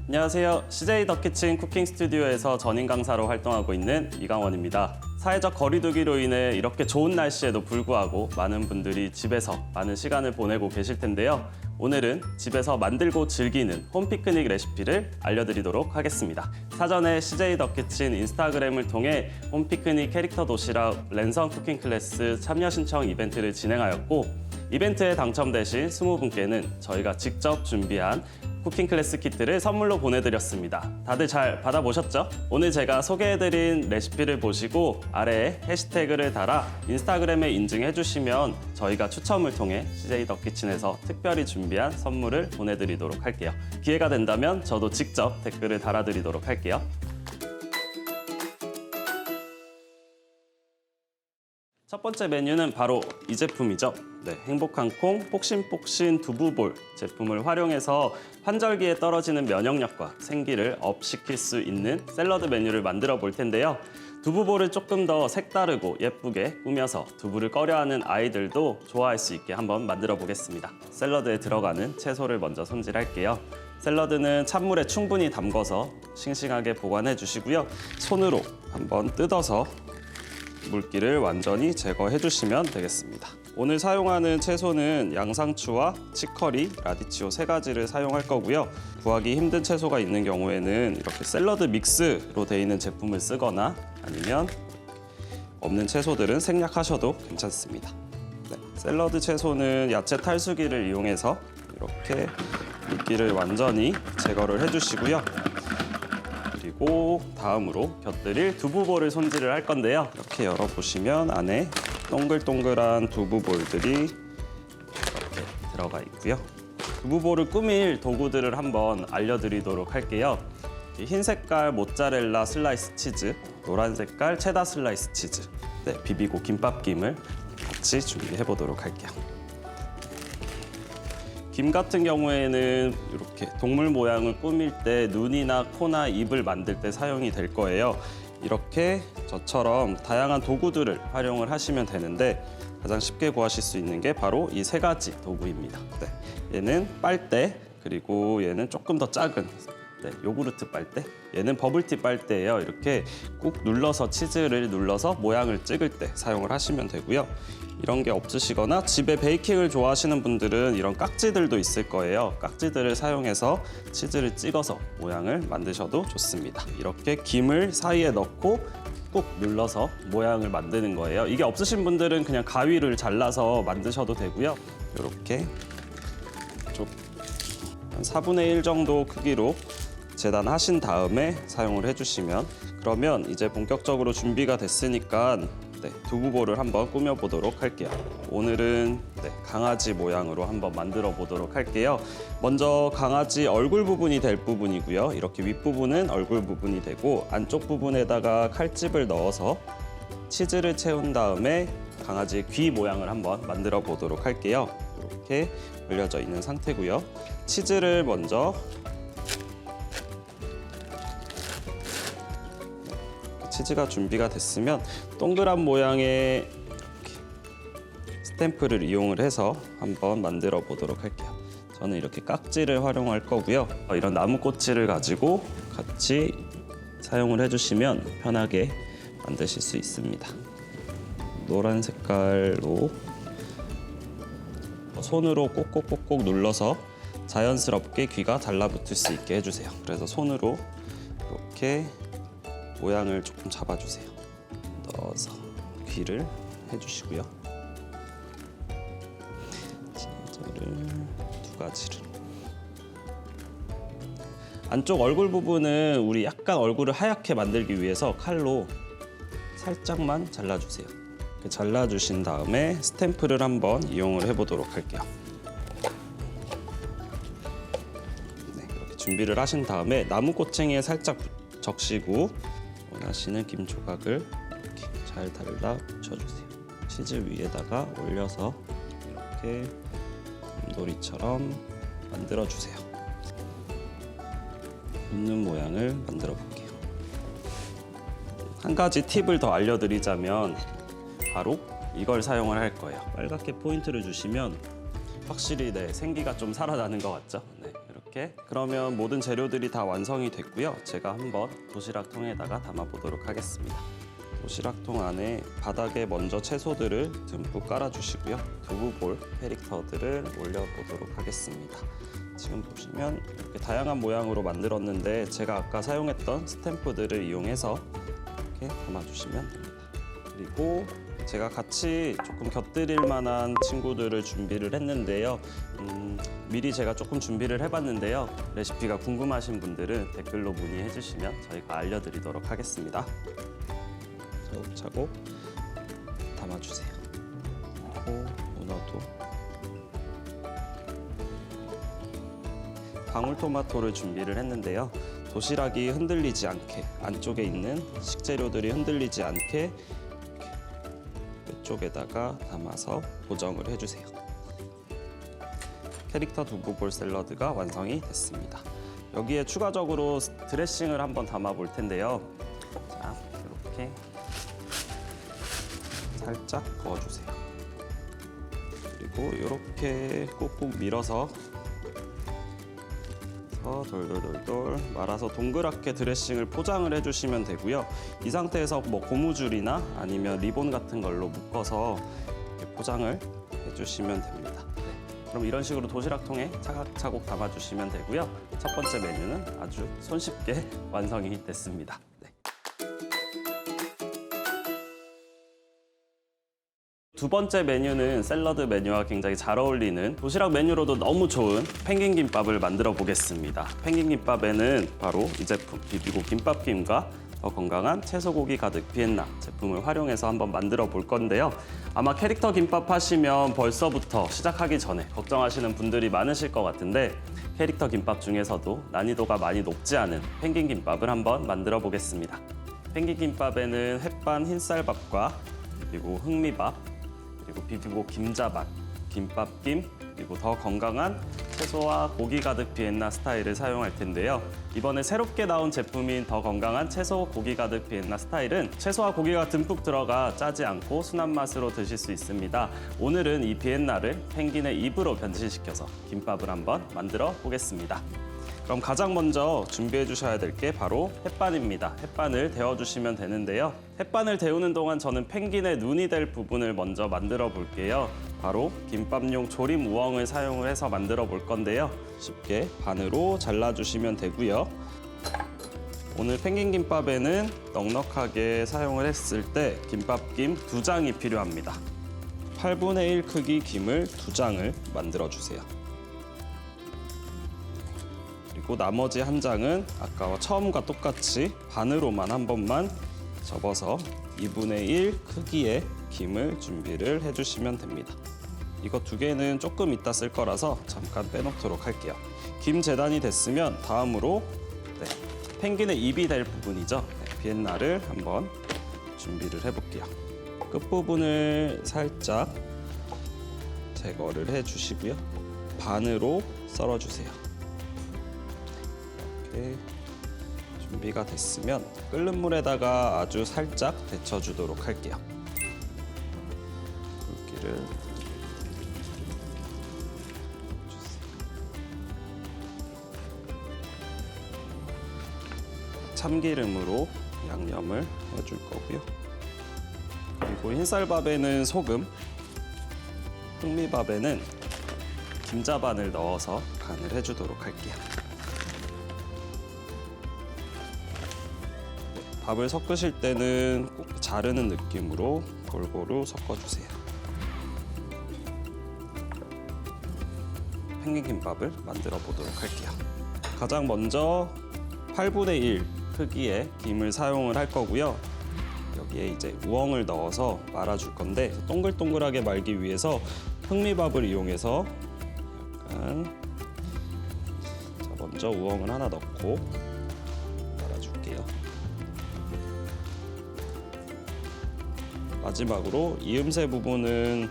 안녕하세요. CJ 더 키친 쿠킹 스튜디오에서 전임 강사로 활동하고 있는 이강원입니다. 사회적 거리두기로 인해 이렇게 좋은 날씨에도 불구하고 많은 분들이 집에서 많은 시간을 보내고 계실 텐데요. 오늘은 집에서 만들고 즐기는 홈 피크닉 레시피를 알려드리도록 하겠습니다. 사전에 CJ 더 키친 인스타그램을 통해 홈 피크닉 캐릭터 도시락 랜선 쿠킹 클래스 참여 신청 이벤트를 진행하였고, 이벤트에 당첨되신 20분께는 저희가 직접 준비한 쿠킹 클래스 키트를 선물로 보내드렸습니다. 다들 잘 받아보셨죠? 오늘 제가 소개해드린 레시피를 보시고 아래에 해시태그를 달아 인스타그램에 인증해주시면 저희가 추첨을 통해 CJ 더 키친에서 특별히 준비한 선물을 보내드리도록 할게요. 기회가 된다면 저도 직접 댓글을 달아드리도록 할게요. 첫 번째 메뉴는 바로 이 제품이죠. 행복한 콩 폭신폭신 두부볼 제품을 활용해서 환절기에 떨어지는 면역력과 생기를 업시킬 수 있는 샐러드 메뉴를 만들어 볼 텐데요. 두부볼을 조금 더 색다르고 예쁘게 꾸며서 두부를 꺼려하는 아이들도 좋아할 수 있게 한번 만들어 보겠습니다. 샐러드에 들어가는 채소를 먼저 손질할게요. 샐러드는 찬물에 충분히 담궈서 싱싱하게 보관해 주시고요. 손으로 한번 뜯어서 물기를 완전히 제거해 주시면 되겠습니다. 오늘 사용하는 채소는 양상추와 치커리, 라디치오 3가지를 사용할 거고요. 구하기 힘든 채소가 있는 경우에는 이렇게 샐러드 믹스로 되어 있는 제품을 쓰거나 아니면 없는 채소들은 생략하셔도 괜찮습니다. 샐러드 채소는 야채 탈수기를 이용해서 이렇게 물기를 완전히 제거를 해주시고요. 그리고 다음으로 곁들일 두부볼을 손질을 할 건데요. 이렇게 열어보시면 안에 동글동글한 두부볼들이 이렇게 들어가 있고요. 두부볼을 꾸밀 도구들을 한번 알려드리도록 할게요. 흰 색깔 모짜렐라 슬라이스 치즈, 노란 색깔 체다 슬라이스 치즈, 비비고 김밥김을 같이 준비해 보도록 할게요. 김 같은 경우에는 이렇게 동물 모양을 꾸밀 때 눈이나 코나 입을 만들 때 사용이 될 거예요. 이렇게 저처럼 다양한 도구들을 활용을 하시면 되는데 가장 쉽게 구하실 수 있는 게 바로 이 3가지 도구입니다. 얘는 빨대, 그리고 얘는 조금 더 작은 요구르트 빨대, 얘는 버블티 빨대예요. 이렇게 꾹 눌러서 치즈를 눌러서 모양을 찍을 때 사용을 하시면 되고요. 이런 게 없으시거나 집에 베이킹을 좋아하시는 분들은 이런 깍지들도 있을 거예요. 깍지들을 사용해서 치즈를 찍어서 모양을 만드셔도 좋습니다. 이렇게 김을 사이에 넣고 꾹 눌러서 모양을 만드는 거예요. 이게 없으신 분들은 그냥 가위를 잘라서 만드셔도 되고요. 이렇게 좀 한 4분의 1 정도 크기로 재단하신 다음에 사용을 해주시면, 그러면 이제 본격적으로 준비가 됐으니까 두부볼을 한번 꾸며보도록 할게요. 오늘은 강아지 모양으로 한번 만들어 보도록 할게요. 먼저 강아지 얼굴 부분이 될 부분이고요. 이렇게 윗부분은 얼굴 부분이 되고 안쪽 부분에다가 칼집을 넣어서 치즈를 채운 다음에 강아지 귀 모양을 한번 만들어 보도록 할게요. 이렇게 올려져 있는 상태고요. 치즈를 먼저 치즈가 준비가 됐으면 동그란 모양의 스탬프를 이용을 해서 한번 만들어 보도록 할게요. 저는 이렇게 깍지를 활용할 거고요. 이런 나무꼬치를 가지고 같이 사용을 해주시면 편하게 만드실 수 있습니다. 노란 색깔로 손으로 꼭꼭꼭꼭 눌러서 자연스럽게 귀가 달라붙을 수 있게 해주세요. 그래서 손으로 이렇게 모양을 조금 잡아주세요. 넣어서 귀를 해주시고요. 치즈를 2가지를. 안쪽 얼굴 부분은 우리 약간 얼굴을 하얗게 만들기 위해서 칼로 살짝만 잘라주세요. 이렇게 잘라주신 다음에 스탬프를 한번 이용을 해보도록 할게요. 이렇게 준비를 하신 다음에 나무 꼬챙이에 살짝 적시고 원하시는 김 조각을 이렇게 잘 달라 붙여주세요. 치즈 위에다가 올려서 이렇게 곰돌이처럼 만들어주세요. 웃는 모양을 만들어 볼게요. 한 가지 팁을 더 알려드리자면 바로 이걸 사용을 할 거예요. 빨갛게 포인트를 주시면 확실히 생기가 좀 살아나는 것 같죠? 이렇게 이렇게 그러면 모든 재료들이 다 완성이 됐고요. 제가 한번 도시락통에다가 담아보도록 하겠습니다. 도시락통 안에 바닥에 먼저 채소들을 듬뿍 깔아주시고요. 두부볼 캐릭터들을 올려보도록 하겠습니다. 지금 보시면 이렇게 다양한 모양으로 만들었는데 제가 아까 사용했던 스탬프들을 이용해서 이렇게 담아주시면 됩니다. 그리고 제가 같이 조금 곁들일 만한 친구들을 준비를 했는데요. 미리 제가 조금 준비를 해봤는데요. 레시피가 궁금하신 분들은 댓글로 문의해 주시면 저희가 알려드리도록 하겠습니다. 차곡차곡 담아주세요. 그리고 문어도 방울토마토를 준비를 했는데요. 도시락이 흔들리지 않게 안쪽에 있는 식재료들이 흔들리지 않게 쪽에다가 담아서 고정을 해주세요. 캐릭터 두부볼 샐러드가 완성이 됐습니다. 여기에 추가적으로 드레싱을 한번 담아 볼 텐데요. 자, 이렇게 살짝 부어주세요. 그리고 이렇게 꾹꾹 밀어서 돌돌돌돌 말아서 동그랗게 드레싱을 포장을 해주시면 되고요. 이 상태에서 뭐 고무줄이나 아니면 리본 같은 걸로 묶어서 이렇게 포장을 해주시면 됩니다. 그럼 이런 식으로 도시락통에 차곡차곡 담아주시면 되고요. 첫 번째 메뉴는 아주 손쉽게 완성이 됐습니다. 두 번째 메뉴는 샐러드 메뉴와 굉장히 잘 어울리는 도시락 메뉴로도 너무 좋은 펭귄 김밥을 만들어 보겠습니다. 펭귄 김밥에는 바로 이 제품 비비고 김밥김과 더 건강한 채소고기 가득 비엔나 제품을 활용해서 한번 만들어 볼 건데요. 아마 캐릭터 김밥 하시면 벌써부터 시작하기 전에 걱정하시는 분들이 많으실 것 같은데 캐릭터 김밥 중에서도 난이도가 많이 높지 않은 펭귄 김밥을 한번 만들어 보겠습니다. 펭귄 김밥에는 햇반 흰쌀밥과 그리고 흑미밥 그리고 비비고 김자반, 김밥김, 그리고 더 건강한 채소와 고기 가득 비엔나 스타일을 사용할 텐데요. 이번에 새롭게 나온 제품인 더 건강한 채소 고기 가득 비엔나 스타일은 채소와 고기가 듬뿍 들어가 짜지 않고 순한 맛으로 드실 수 있습니다. 오늘은 이 비엔나를 펭귄의 입으로 변신시켜서 김밥을 한번 만들어 보겠습니다. 그럼 가장 먼저 준비해 주셔야 될 게 바로 햇반입니다. 햇반을 데워주시면 되는데요. 햇반을 데우는 동안 저는 펭귄의 눈이 될 부분을 먼저 만들어 볼게요. 바로 김밥용 조림 우엉을 사용을 해서 만들어 볼 건데요. 쉽게 반으로 잘라주시면 되고요. 오늘 펭귄 김밥에는 넉넉하게 사용을 했을 때 김밥김 2장이 필요합니다. 8분의 1 크기 김을 2장을 만들어 주세요. 그리고 나머지 한 장은 아까와 처음과 똑같이 반으로만 한 번만 접어서 2분의 1 크기의 김을 준비를 해주시면 됩니다. 이거 2개는 조금 이따 쓸 거라서 잠깐 빼놓도록 할게요. 김 재단이 됐으면 다음으로 펭귄의 입이 될 부분이죠. 비엔나를 한번 준비를 해볼게요. 끝부분을 살짝 제거를 해주시고요. 반으로 썰어주세요. 이렇게 준비가 됐으면 끓는 물에다가 아주 살짝 데쳐주도록 할게요. 물기를 주세요. 참기름으로 양념을 해줄 거고요. 그리고 흰쌀밥에는 소금, 흑미밥에는 김자반을 넣어서 간을 해주도록 할게요. 밥을 섞으실 때는 꼭 자르는 느낌으로 골고루 섞어주세요. 펭귄 김밥을 만들어 보도록 할게요. 가장 먼저 8분의 1 크기의 김을 사용을 할 거고요. 여기에 이제 우엉을 넣어서 말아줄 건데 동글동글하게 말기 위해서 흑미밥을 이용해서 약간 먼저 우엉을 하나 넣고 말아줄게요. 마지막으로 이음새 부분은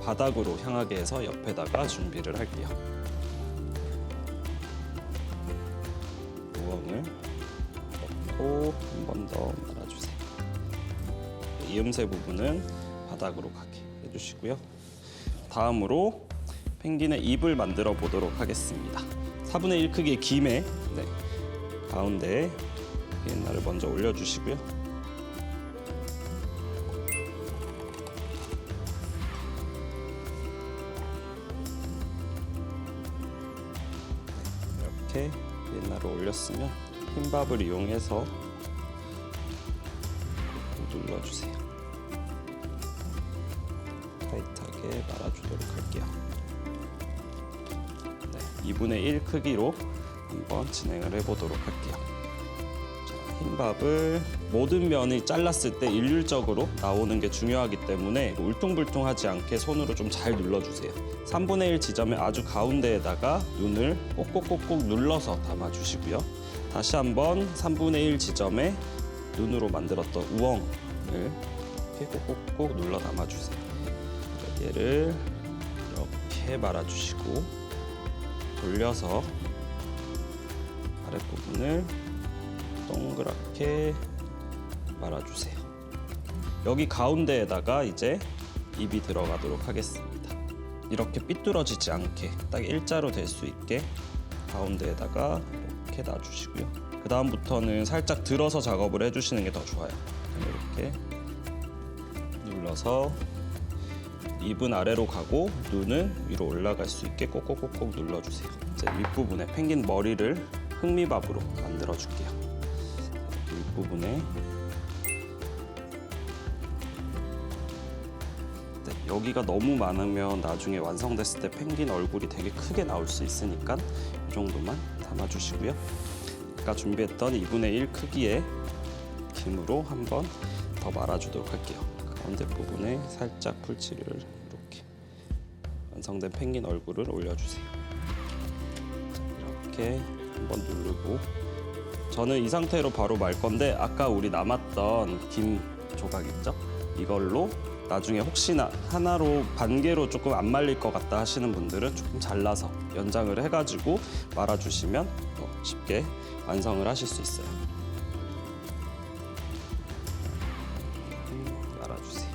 바닥으로 향하게 해서 옆에다가 준비를 할게요. 우엉을 넣고 한 번 더 말아주세요. 이음새 부분은 바닥으로 가게 해주시고요. 다음으로 펭귄의 입을 만들어 보도록 하겠습니다. 4분의 1 크기의 김에 가운데에 비엔나를 먼저 올려주시고요. 이렇게 비엔나를 올렸으면 흰밥을 이용해서 눌러주세요. 타이트하게 말아주도록 할게요. 2분의 1 크기로 한번 진행을 해보도록 할게요. 자, 흰밥을 모든 면이 잘랐을 때 일률적으로 나오는 게 중요하기 때문에 울퉁불퉁하지 않게 손으로 좀 잘 눌러주세요. 3분의 1 지점의 아주 가운데에다가 눈을 꼭꼭꼭꼭 눌러서 담아주시고요. 다시 한번 3분의 1 지점에 눈으로 만들었던 우엉을 이렇게 꼭꼭꼭 눌러 담아주세요. 얘를 이렇게 말아주시고 돌려서 아랫부분을 동그랗게 말아주세요. 여기 가운데에다가 이제 입이 들어가도록 하겠습니다. 이렇게 삐뚤어지지 않게 딱 일자로 될 수 있게 가운데에다가 이렇게 놔주시고요. 그 다음부터는 살짝 들어서 작업을 해주시는 게 더 좋아요. 이렇게 눌러서 입은 아래로 가고 눈은 위로 올라갈 수 있게 꼭꼭꼭꼭 눌러주세요. 이제 윗부분에 펭귄 머리를 흑미밥으로 만들어줄게요. 윗부분에 여기가 너무 많으면 나중에 완성됐을 때 펭귄 얼굴이 되게 크게 나올 수 있으니까 이 정도만 담아주시고요. 아까 준비했던 2분의 1 크기의 김으로 한번 더 말아주도록 할게요. 가운데 부분에 살짝 풀칠을 이렇게 완성된 펭귄 얼굴을 올려주세요. 이렇게 한번 누르고 저는 이 상태로 바로 말 건데 아까 우리 남았던 김 조각 있죠? 이걸로 나중에 혹시나 하나로 반 개로 조금 안 말릴 것 같다 하시는 분들은 조금 잘라서 연장을 해가지고 말아주시면 쉽게 완성을 하실 수 있어요. 말아주세요.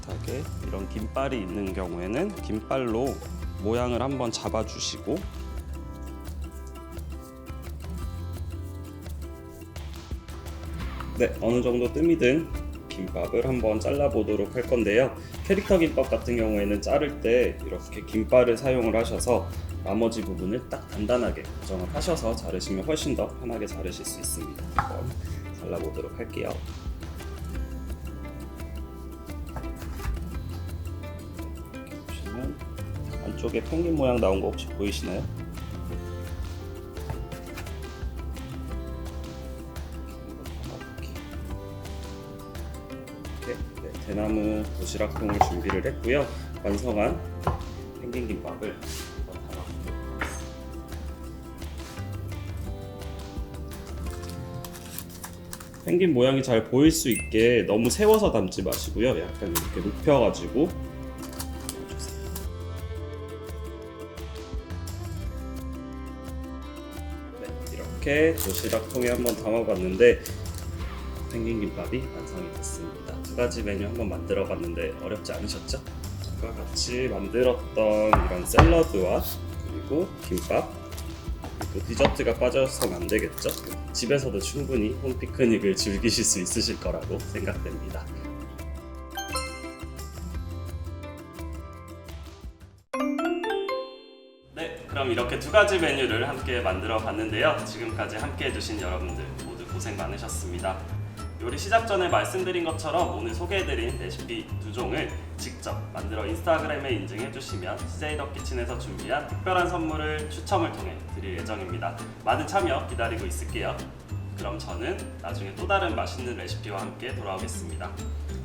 타이트하게 이런 김발이 있는 경우에는 김발로 모양을 한번 잡아주시고 어느 정도 뜸이 든 김밥을 한번 잘라보도록 할 건데요. 캐릭터 김밥 같은 경우에는 자를 때 이렇게 김발을 사용을 하셔서 나머지 부분을 딱 단단하게 고정을 하셔서 자르시면 훨씬 더 편하게 자르실 수 있습니다. 한번 잘라보도록 할게요. 이렇게 보시면 안쪽에 펭귄 모양 나온 거 혹시 보이시나요? 대나무 도시락통을 준비를 했고요. 완성한 펭귄 김밥을 한번 담아보도록 하겠습니다. 펭귄 모양이 잘 보일 수 있게 너무 세워서 담지 마시고요. 약간 이렇게 눕혀가지고 담아주세요. 이렇게 도시락통에 한번 담아봤는데 펭귄 김밥이 완성이 됐습니다. 두 가지 메뉴 한번 만들어 봤는데 어렵지 않으셨죠? 아까 같이 만들었던 이런 샐러드와 그리고 김밥 그리고 디저트가 빠져서는 안 되겠죠? 집에서도 충분히 홈 피크닉을 즐기실 수 있으실 거라고 생각됩니다. 그럼 이렇게 두 가지 메뉴를 함께 만들어 봤는데요. 지금까지 함께 해주신 여러분들 모두 고생 많으셨습니다. 요리 시작 전에 말씀드린 것처럼 오늘 소개해드린 레시피 2종을 직접 만들어 인스타그램에 인증해주시면 CJ 더 키친에서 준비한 특별한 선물을 추첨을 통해 드릴 예정입니다. 많은 참여 기다리고 있을게요. 그럼 저는 나중에 또 다른 맛있는 레시피와 함께 돌아오겠습니다.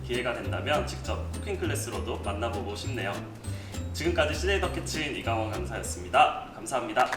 기회가 된다면 직접 쿠킹 클래스로도 만나보고 싶네요. 지금까지 CJ 더 키친 이강원 강사였습니다. 감사합니다.